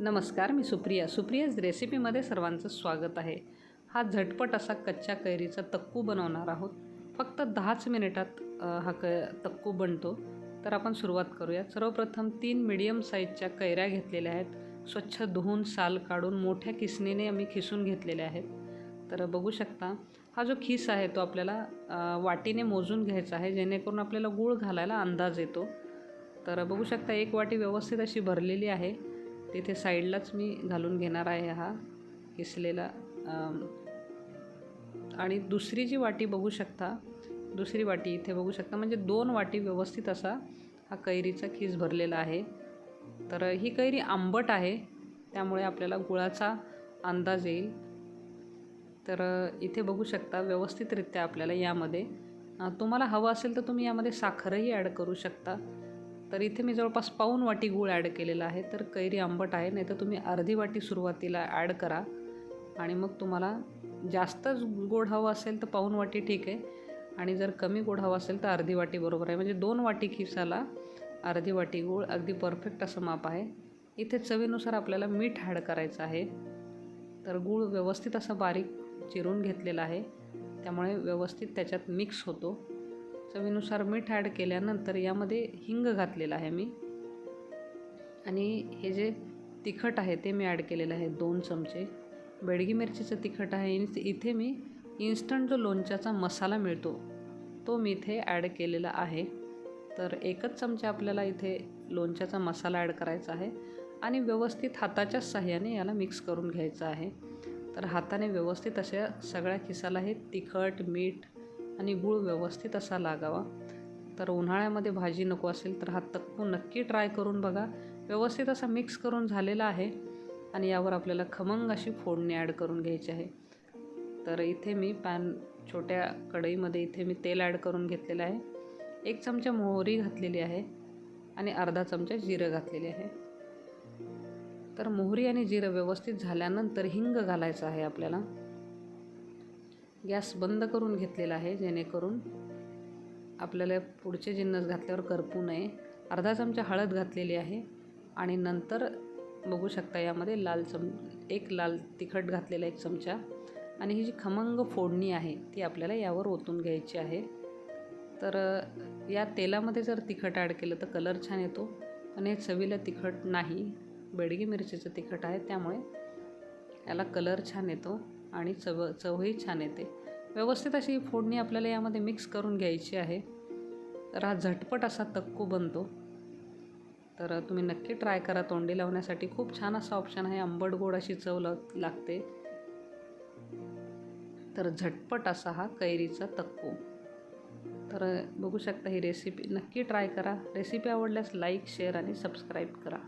नमस्कार, मी सुप्रियाज रेसिपीमध्ये सर्वांचं स्वागत आहे। हा झटपट असा कच्च्या कैरीचा तक्कू बनवणार आहोत। फक्त 10च मिनिटात हा तक्कू बनतो। तर आपण सुरुवात करूया। सर्वप्रथम 3 मीडियम साईजच्या कैऱ्या घेतलेल्या आहेत। स्वच्छ धुवून साल काढून मोठ्या किसणीने आम्ही खिसून घेतलेल्या आहेत। तर बघू शकता हा जो खिस आहे तो आपल्याला वाटीने मोजून घ्यायचा आहे, जेणेकरून आपल्याला गूळ घालायला अंदाज येतो। तर बघू शकता 1 वाटी व्यवस्थित अशी भरलेली आहे। तिथे साईडलाच मी घालून घेणार आहे हा किसलेला। आणि दुसरी जी वाटी बघू शकता, दुसरी वाटी इथे बघू शकता, म्हणजे 2 वाटी व्यवस्थित असा हा कैरीचा खिस भरलेला आहे। तर ही कैरी आंबट आहे, त्यामुळे आपल्याला गुळाचा अंदाज येईल। तर इथे बघू शकता व्यवस्थितरित्या आपल्याला यामध्ये तुम्हाला हवं असेल तर तुम्ही यामध्ये साखरही ॲड करू शकता। तर इथे मी जवळपास पाऊण वाटी गूळ ॲड केलेला आहे। तर कैरी आंबट आहे, नाही तर तुम्ही अर्धी वाटी सुरुवातीला ॲड करा आणि मग तुम्हाला जास्तच गोड हवं असेल तर पाऊण वाटी ठीक आहे, आणि जर कमी गोड हवं असेल तर अर्धी वाटी बरोबर आहे। म्हणजे 2 वाटी खिसाला अर्धी वाटी गूळ अगदी परफेक्ट असं माप आहे। इथे चवीनुसार आपल्याला मीठ ॲड करायचं आहे। तर गूळ व्यवस्थित असं बारीक चिरून घेतलेला आहे, त्यामुळे व्यवस्थित त्याच्यात मिक्स होतो। चवीनुसार मीठ ॲड केल्यानंतर यामध्ये हिंग घातलेला आहे मी, आणि हे जे तिखट आहे ते मी ॲड केलेलं आहे 2 चमचे। बेडगी मिरचीचं तिखट आहे। इथे मी इन्स्टंट जो लोणच्याचा मसाला मिळतो तो मी इथे ॲड केलेला आहे। तर 1च चमचा आपल्याला इथे लोणच्याचा मसाला ॲड करायचा आहे आणि व्यवस्थित हाताच्या साहाय्याने याला मिक्स करून घ्यायचं आहे। तर हाताने व्यवस्थित अशा सगळ्या खिसाला हे तिखट, मीठ आणि गूळ व्यवस्थित असा लागावा। तर उन्हाळ्यामध्ये भाजी नको असेल तर हा तक्कू नक्की ट्राय करून बघा। व्यवस्थित असा मिक्स करून झालेला आहे आणि यावर आपल्याला खमंग अशी फोडणी ॲड करून घ्यायची आहे। तर इथे मी छोट्या कढईमध्ये इथे मी तेल ॲड करून घेतलेलं आहे। 1 चमचा मोहरी घातलेली आहे आणि अर्धा चमचा जिरं घातलेले आहे। तर मोहरी आणि जिरं व्यवस्थित झाल्यानंतर हिंग घालायचं आहे आपल्याला। गॅस बंद करून घेतलेला आहे, जेणेकरून आपल्याला पुढचे जिन्नस घातल्यावर करपू नये। अर्धा चमचा हळद घातलेली आहे आणि नंतर बघू शकता यामध्ये एक लाल तिखट घातलेला 1 चमचा, आणि ही जी खमंग फोडणी आहे ती आपल्याला यावर ओतून घ्यायची आहे। तर या तेलामध्ये जर तिखट ॲड केलं तर कलर छान येतो, पण हे चवीला तिखट नाही, बेडगी मिरचीचं तिखट आहे, त्यामुळे याला कलर छान येतो आणि चवही छान येते। व्यवस्थित अशी फोडणी आपल्याला यामध्ये मिक्स करून घ्यायची आहे। तर हा झटपट असा तक्कू बनतो। तर तुम्ही नक्की ट्राय करा। तोंडी लावण्यासाठी खूप छान असा ऑप्शन आहे, आंबट गोड अशी चव लागते। तर झटपट असा हा कैरीचा तक्कू। तर बघू शकता ही रेसिपी नक्की ट्राय करा। रेसिपी आवडल्यास लाईक, शेअर आणि सबस्क्राईब करा।